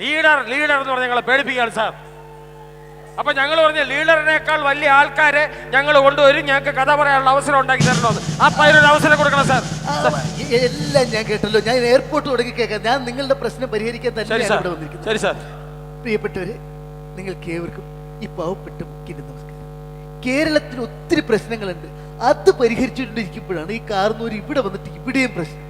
Leader എന്ന് പറഞ്ഞ ഞങ്ങളെ പേടിപ്പിക്കുകയാണ് സാർ. അപ്പൊ ഞങ്ങൾ പറഞ്ഞ ലീഡറിനേക്കാൾ വലിയ ആൾക്കാരെ ഞങ്ങൾ കൊണ്ടുവരും, ഞങ്ങൾക്ക് കഥ പറയാനുള്ള അവസരം ഉണ്ടാക്കി തരണമെന്ന്. അപ്പൊ അതിനൊരു അവസരം കൊടുക്കണം സാർ. എല്ലാം ഞാൻ കേട്ടല്ലോ. ഞാൻ എയർപോർട്ട് തുടങ്ങി കേൾക്കാം. ഞാൻ നിങ്ങളുടെ പ്രശ്നം പരിഹരിക്കാൻ തന്നെ ഇവിടെ വന്നിരിക്കുന്നു. ശരി സാർ. പ്രിയപ്പെട്ടവരെ, നിങ്ങൾക്ക് ഏവർക്കും ഈ പാവപ്പെട്ട മുഖ്യന് നമസ്കാരം. കേരളത്തിന് ഒത്തിരി പ്രശ്നങ്ങളുണ്ട്. അത് പരിഹരിച്ചുകൊണ്ടിരിക്കുമ്പോഴാണ് ഈ കാർന്നൂര് ഇവിടെ വന്നിട്ട് ഇവിടെയും പ്രശ്നം.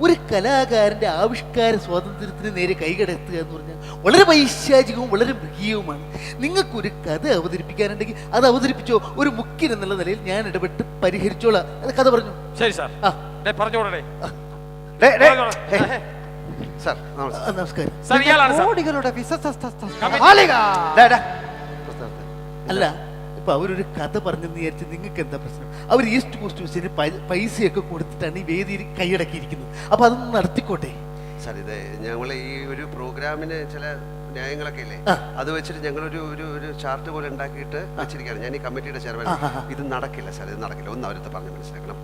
ഒരു കലാകാരന്റെ ആവിഷ്കാര സ്വാതന്ത്ര്യത്തിന് നേരെ കൈകടത്തുക എന്ന് പറഞ്ഞാൽ വളരെ പൈശാചികവും വളരെ മൃഗീയവുമാണ്. നിങ്ങൾക്കൊരു കഥ അവതരിപ്പിക്കാനുണ്ടെങ്കിൽ അത് അവതരിപ്പിച്ചോ. ഒരു മുഖ്യൻ എന്നുള്ള നിലയിൽ ഞാൻ ഇടപെട്ട് പരിഹരിച്ചോളാം. അത് കഥ പറഞ്ഞു. ശരി സാർ. പറഞ്ഞോളേ. നമസ്കാരം. അല്ല, ഇപ്പൊ അവരൊരു കഥ പറഞ്ഞെന്ന് വിചാരിച്ച് നിങ്ങൾക്ക് എന്താ പ്രശ്നം? അവർ ഈസ്റ്റ് കോസ്റ്റ് ബസ്സിന് പൈസയൊക്കെ കൊടുത്തിട്ടാണ് ഈ വേദിയിൽ കൈയടക്കിയിരിക്കുന്നത്. അപ്പൊ അതൊന്ന് നടത്തിക്കോട്ടെ സാർ. ഇത് ഞങ്ങൾ ഈ ഒരു പ്രോഗ്രാമിന് ചില ന്യായങ്ങളൊക്കെ ഇല്ലേ, അത് വെച്ചിട്ട് ഞങ്ങൾ ഒരു ചാർട്ട് പോലെ ഉണ്ടാക്കിയിട്ട് വെച്ചിരിക്കുകയാണ്. ഞാൻ ഈ കമ്മിറ്റിയുടെ ചെയർമാൻ. ഇത് നടക്കില്ല സാർ, ഇത് നടക്കില്ല. ഒന്ന് അവരടുത്ത് പറഞ്ഞ് മനസ്സിലാക്കണം.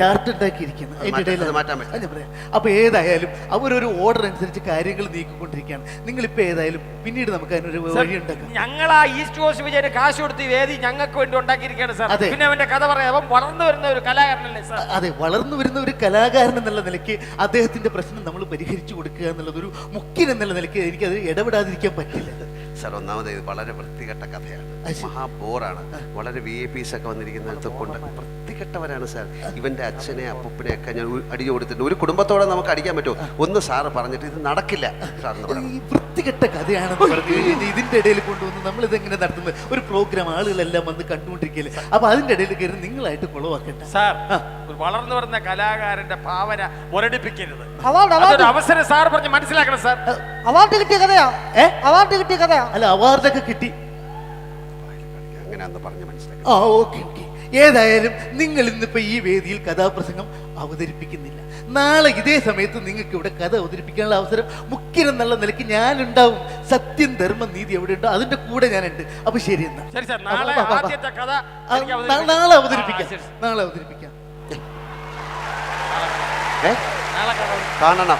ചാർട്ട് ഉണ്ടാക്കിയിരിക്കുന്നത് മാറ്റാൻ പറ്റില്ല. അപ്പൊ ഏതായാലും അവരൊരു ഓർഡർ അനുസരിച്ച് കാര്യങ്ങൾ നീക്കിക്കൊണ്ടിരിക്കുകയാണ്. നിങ്ങളിപ്പോ ഏതായാലും പിന്നീട് നമുക്ക് അതിനൊരു വഴി ഉണ്ടാക്കാം. ഞങ്ങൾ ആ ഈസ്റ്റ് കോസ്റ്റ് വിജയന് കാശ് കൊടുത്ത് വേദി ഞങ്ങൾക്ക് വേണ്ടി ഉണ്ടാക്കിയിരിക്കുകയാണ് സാർ. പിന്നെ അവന്റെ കഥ പറയാം. അവൻ വളർന്നു വരുന്ന ഒരു കലാകാരനല്ലേ സാർ? അതെ, വളർന്നു വരുന്ന ഒരു കലാകാരൻ എന്നുള്ള നിലയ്ക്ക് അദ്ദേഹത്തിന്റെ പ്രശ്നം നമ്മൾ പരിഹരിച്ചു കൊടുക്കുക എന്നുള്ളത് ഒരു മുഖ്യൻ എന്നുള്ള നിലയ്ക്ക് എനിക്കത് ഇടപെടാതിരിക്കാൻ പറ്റില്ല സാർ. ഒന്നാമത് ഇത് വളരെ വൃത്തികെട്ട കഥയാണ്, മഹാബോറാണ്. വളരെ VIP ഒക്കെ വന്നിരിക്കുന്നത് കൊണ്ട് വൃത്തികെട്ടവരാണ് സാർ. ഇവന്റെ അച്ഛനെ അപ്പൂപ്പനെ ഒക്കെ ഞാൻ അടിച്ചു കൊടുത്തിട്ടുണ്ട്. ഒരു കുടുംബത്തോടെ നമുക്ക് അടിക്കാൻ പറ്റുമോ? ഒന്ന് സാറ് പറഞ്ഞിട്ട് ഇത് നടക്കില്ല സാർ. ഈ വൃത്തികെട്ട കഥയാണെന്ന് പറഞ്ഞു ഇതിന്റെ ഇടയിൽ കൊണ്ടുവന്ന് നമ്മൾ ഇതെങ്ങനെ നടത്തുന്നത്? ഒരു പ്രോഗ്രാം ആളുകളെല്ലാം വന്ന് കണ്ടുകൊണ്ടിരിക്കല്ലേ. അപ്പൊ അതിന്റെ ഇടയിൽ കയറി നിങ്ങളായിട്ട് കുളവാക്കണ്ട സാർ. വളർന്നു വരുന്ന കലാകാരന്റെ ഭാവന മുരടിപ്പിക്കരുത്. അവസരം സാർ പറഞ്ഞ് മനസ്സിലാക്കണം സാർ. അവാർഡ് കിട്ടിയ കഥയാ. അവാർഡ് കിട്ടിയ കഥയാ. അല്ല, അവാർഡൊക്കെ കിട്ടി. അങ്ങനെ പറഞ്ഞ് മനസ്സിലാക്കി. ഓക്കെ. ഏതായാലും നിങ്ങൾ ഇന്നിപ്പോ ഈ വേദിയിൽ കഥാപ്രസംഗം അവതരിപ്പിക്കുന്നില്ല. നാളെ ഇതേ സമയത്ത് നിങ്ങൾക്ക് ഇവിടെ കഥ അവതരിപ്പിക്കാനുള്ള അവസരം മുഖ്യൻ എന്നുള്ള നിലയ്ക്ക് ഞാനുണ്ടാവും. സത്യം, ധർമ്മം, നീതി എവിടെ ഉണ്ടോ അതിന്റെ കൂടെ ഞാനുണ്ട്. അപ്പൊ ശരി, എന്നാ നാളെ അവതരിപ്പിക്കാം. കാണണം.